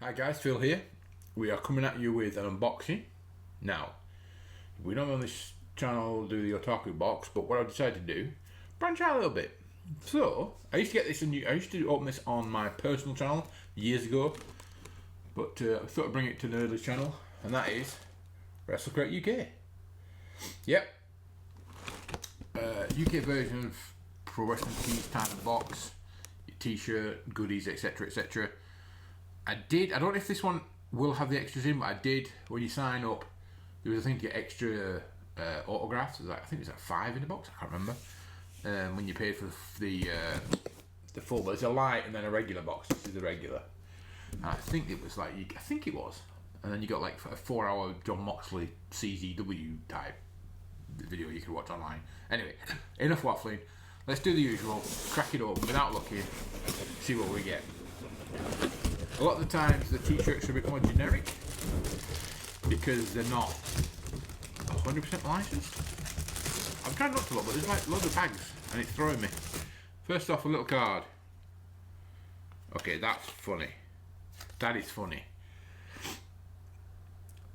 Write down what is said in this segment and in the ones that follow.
Hi guys, Phil here. We are coming at you with an unboxing. Now, we don't on this channel do the otaku box, but what I've decided to do, branch out a little bit. So, I used to get this I used to open this on my personal channel years ago, but I thought I'd bring it to Nerdly's channel, and that is Wrestle Crate UK. Yep. UK version of Pro Wrestling Tees type of box, your t-shirt, goodies, etc, etc. I don't know if this one will have the extras in, but I did, when you sign up, there was a thing to get extra autographs. I think there's like 5 in the box, I can't remember. When you paid for the full, but it's a light and then a regular box. This is the regular. And I think it was like, I think it was. And then you got like a 4-hour John Moxley CZW type video you could watch online. Anyway, enough waffling. Let's do the usual, crack it open without looking, see what we get. A lot of the times the t-shirts are a bit more generic because they're not 100% licensed. I'm trying not to look, but there's like loads of bags and it's throwing me. First off, a little card. Okay, that's funny. That is funny.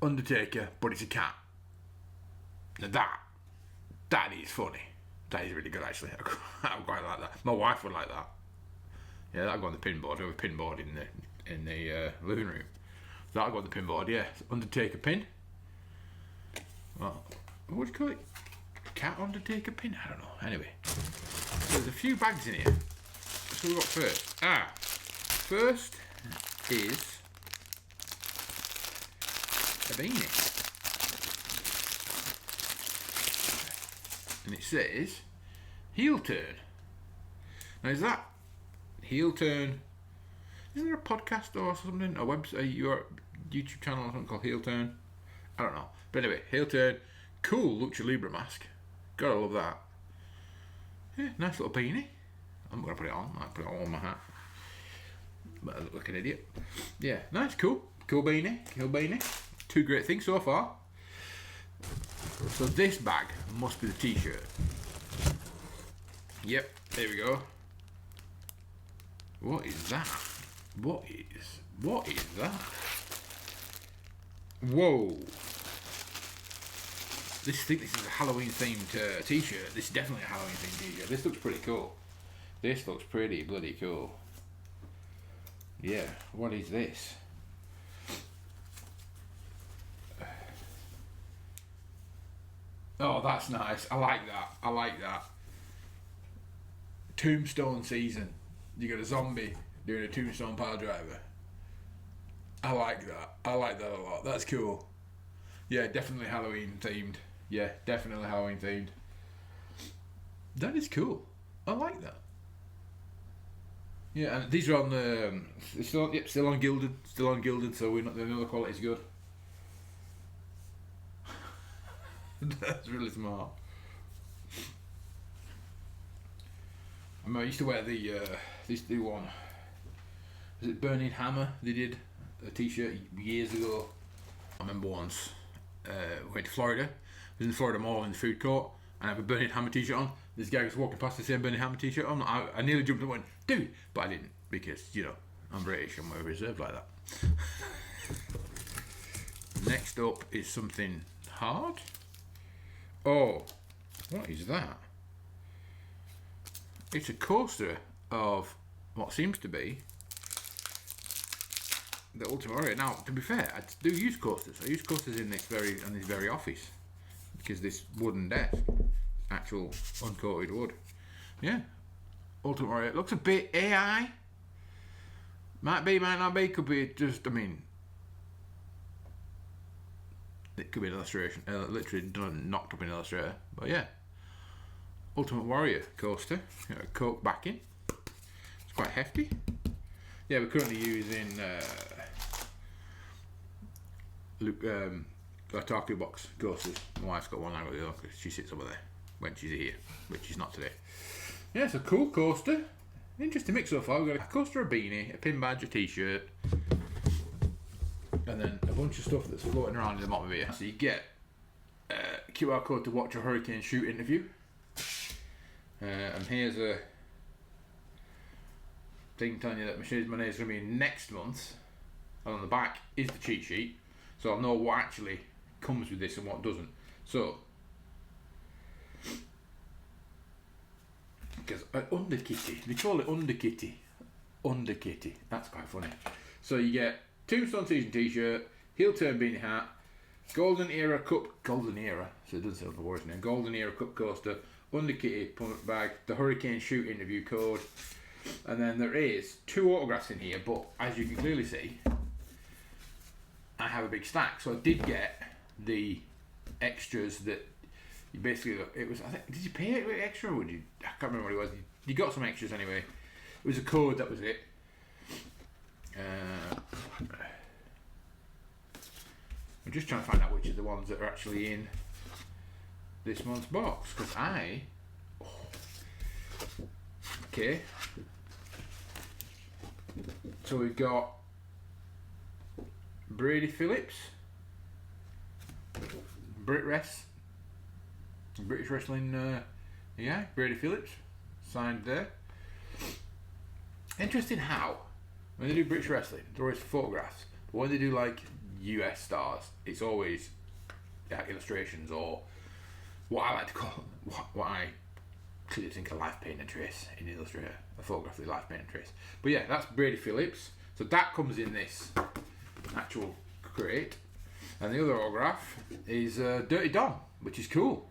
Undertaker, but it's a cat. Now that is funny. That is really good actually. I quite like that. My wife would like that. Yeah, that'll go on the pinboard. We have a pinboard in the living room. That'll go on the pinboard, yeah. Undertaker pin. Well, what do you call it? Cat Undertaker pin? I don't know. Anyway. So there's a few bags in here. What's we got first? First is a beanie. And it says heel turn. Now is that heel turn? Isn't there a podcast or something? A website, your YouTube channel or something called Heel Turn? I don't know. But anyway, heel turn. Cool Lucha Libre mask. Gotta love that. Yeah, nice little beanie. I'm gonna put it on. I might put it all on my hat. But I look like an idiot. Yeah, nice, cool. Cool beanie. Cool beanie. 2 great things so far. So this bag must be the t-shirt. Yep, there we go. What is that? What is that? Whoa. I think this is a Halloween themed t-shirt. This is definitely a Halloween themed t-shirt. This looks pretty cool. This looks pretty bloody cool. Yeah, what is this? Oh, that's nice. I like that. I like that. Tombstone season. You got a zombie doing a tombstone pile driver. I like that. I like that a lot. That's cool. Yeah, definitely Halloween themed. Yeah, definitely Halloween themed. That is cool. I like that. Yeah, and these are on the still on gilded, so we're not the other quality's good. That's really smart. I used to wear this new one. Was it Burning Hammer? They did a t-shirt years ago. I remember once we went to Florida. I was in the Florida Mall in the food court and I have a Burning Hammer t-shirt on. This guy was walking past the same Burning Hammer t-shirt on. I nearly jumped and went, dude, but I didn't because, you know, I'm British and we're reserved like that. Next up is something hard. Oh, what is that? It's a coaster of what seems to be the Ultimate Warrior. Now, to be fair, I do use coasters. I use coasters in this very office because this wooden desk, actual uncoated wood. Yeah, Ultimate Warrior. It looks a bit AI. Might be, might not be. Could be just. I mean, it could be an illustration. Literally done, knocked up in Illustrator. But yeah. Ultimate Warrior coaster, got a Coke backing. It's quite hefty. Yeah, we're currently using otaku box coasters. My wife's got one, I've got the other because she sits over there when she's here, but she's not today. Yeah, it's a cool coaster. Interesting mix so far. We've got a coaster, a beanie, a pin badge, a t-shirt, and then a bunch of stuff that's floating around in the memorabilia. So you get a QR code to watch a Hurricane Shoot interview. And here's a thing telling you that my name is going to be next month. and on the back is the cheat sheet, so I'll know what actually comes with this and what doesn't. So, because under kitty, they call it under kitty, that's quite funny. So you get Tombstone season t-shirt, heel turn beanie hat, golden era, so it doesn't say the words name, golden era cup coaster, under kitty punt bag, the Hurricane Shoot interview code, and then there is 2 autographs in here, but as you can clearly see, I have a big stack. So I did get the extras that you basically, it was, I think, did you pay it with extra, or would you, I can't remember what it was, you got some extras anyway. It was a code, that was it. I'm just trying to find out which are the ones that are actually in this month's box, because okay, so we've got Brady Phillips, British Wrestling, Brady Phillips, signed there. Interesting how, when they do British Wrestling, they're always photographs, but when they do like US stars, it's always illustrations, or what I like to call, what I clearly think a life paint and trace in Illustrator, a photograph of the life paint and trace. But yeah, that's Brady Phillips. So that comes in this actual crate. And the other autograph is Dirty Dom, which is cool.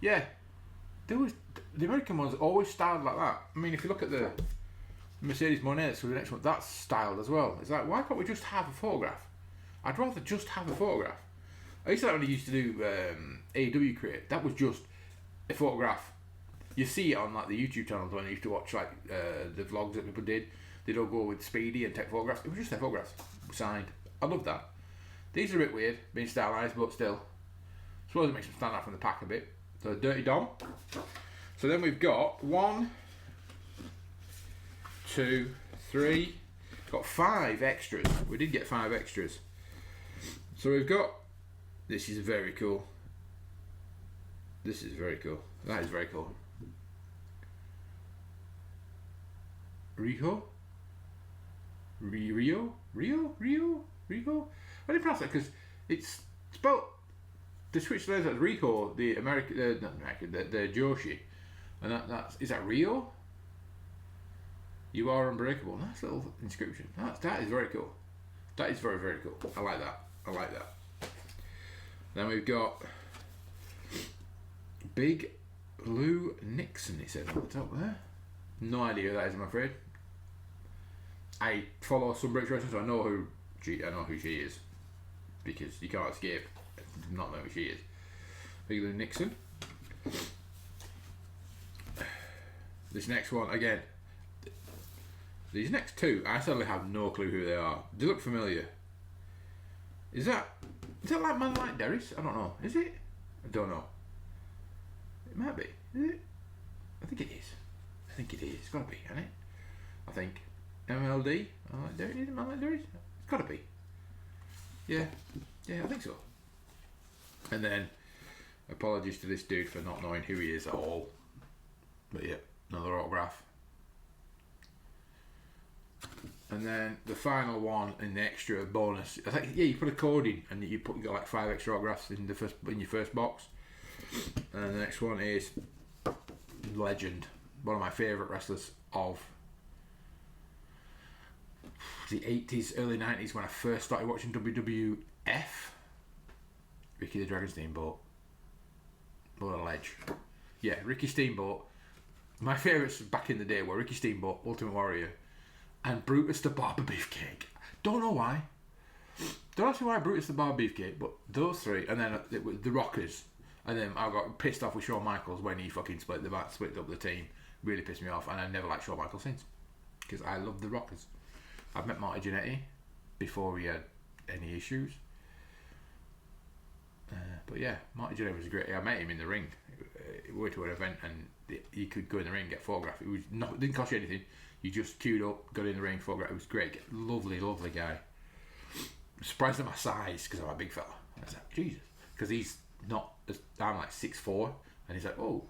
Yeah, the American ones always styled like that. I mean, if you look at the Mercedes Monet, so the next one, that's styled as well. It's like, why can't we just have a photograph? I'd rather just have a photograph. I used to like when I used to do AEW crate. That was just a photograph. You see it on like the YouTube channels when I used to watch like the vlogs that people did. They'd all go with Speedy and take photographs. It was just their photographs signed. I love that. These are a bit weird, being stylised, but still. I suppose it makes them stand out from the pack a bit. So Dirty Dom. So then we've got 1, 2, 3. Got 5 extras. We did get 5 extras. So we've got. This is very cool. This is very cool. That is very cool. Rio. I didn't pronounce that because it's spelled. They switched those as Rico, the American, not American, the Joshi, and that's is that Rio? You are unbreakable. Nice little inscription. That is very cool. That is very, very cool. I like that. Then we've got Big Lou Nixon, he said on the top there. No idea who that is, I'm afraid. I follow some British wrestlers, so I know who she is, because you can't escape not knowing who she is. Big Lou Nixon. This next one, again, these next 2, I certainly have no clue who they are. They look familiar. Is that like Man Like Derris? I don't know. Is it? I don't know. It might be. Is it? I think it is. It's got to be, hasn't it? I think. MLD? Man Like Derris? Is it Man Like Derris? It's got to be. Yeah, I think so. And then, apologies to this dude for not knowing who he is at all. But yeah, another autograph. And then the final one in the extra bonus, I think, yeah, you put a code in and you got like 5 extra autographs in your first box. And the next one is legend, one of my favourite wrestlers of the 80s, early 90s, when I first started watching WWF. Ricky the Dragon Steamboat. What a ledge. Yeah, Ricky Steamboat. My favourites back in the day were Ricky Steamboat, Ultimate Warrior, and Brutus the Barber Beefcake. Don't know why. Don't ask me why Brutus the Barber Beefcake, but those 3, and then it was the Rockers. And then I got pissed off with Shawn Michaels when he fucking split up the team. Really pissed me off, and I never liked Shawn Michaels since, because I love the Rockers. I've met Marty Jannetty before we had any issues. But yeah, Marty Jannetty was great. I met him in the ring. We went to an event and you could go in the ring and get photographed. It didn't cost you anything. You just queued up, got in the ring, photographed. It was great. Lovely, lovely guy. I'm surprised at my size because I'm a big fella. I was like, Jesus. Because he's not, I'm like 6'4", and he's like, oh.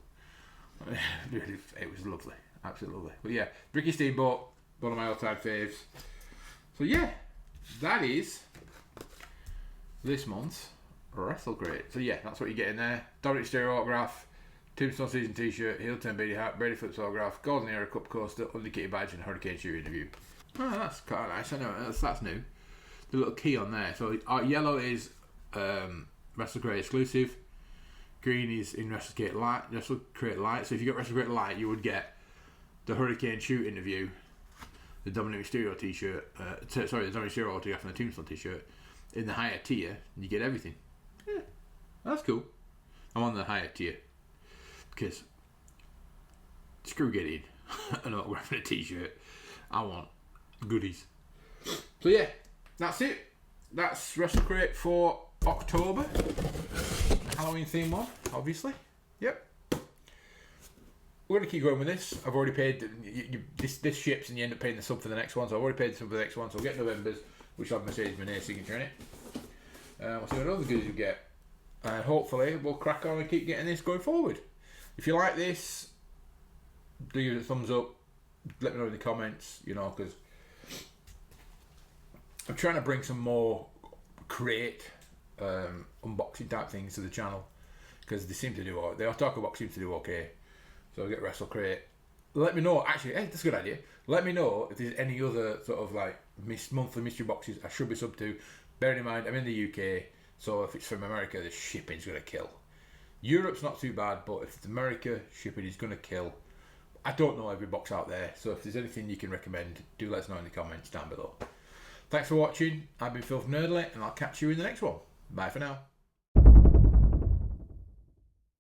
It was lovely. Absolutely lovely. But yeah, Ricky Steamboat, one of my all-time faves. So yeah, that is this month's Wrestle Crate. So yeah, that's what you get in there. Dominic Mysterio autograph, Tombstone season t-shirt, heel turn Beatty hat, Brady Flips autograph, Golden Era Cup coaster, Undefeated badge, and Hurricane Shoe interview. Oh, that's kind of nice. I know that's new. The little key on there. So yellow is Wrestle Crate exclusive. Green is in Wrestle Crate Light. So if you got Wrestle Crate Light, you would get the Hurricane Shoot interview, the Dominic Mysterio t-shirt, the Dominic Mysterio autograph and the Tombstone t-shirt. In the higher tier, you get everything. Yeah, that's cool. I'm on the higher tier because screw getting an autograph and a t-shirt. I want goodies. So yeah, that's it. That's Wrestle Crate for October. Halloween theme one, obviously. Yep. We're going to keep going with this. I've already paid, this ships and you end up paying the sub for the next one, so I've already paid the sub for the next one, so we'll get November's, which will have Mercedes-Benz signature in it. We'll see what other goodies we get. And hopefully we'll crack on and keep getting this going forward. If you like this, do give it a thumbs up. Let me know in the comments, you know, because I'm trying to bring some more crate unboxing type things to the channel, because they seem to do, the Taco Box seems to do okay. So I'll get Wrestle Crate. Let me know, actually, hey, that's a good idea. Let me know if there's any other sort of like monthly mystery boxes I should be sub to. Bearing in mind, I'm in the UK, so if it's from America, the shipping's going to kill. Europe's not too bad, but if it's America, shipping is going to kill. I don't know every box out there, so if there's anything you can recommend, do let us know in the comments down below. Thanks for watching. I've been Phil from Nerdly, and I'll catch you in the next one. Bye for now.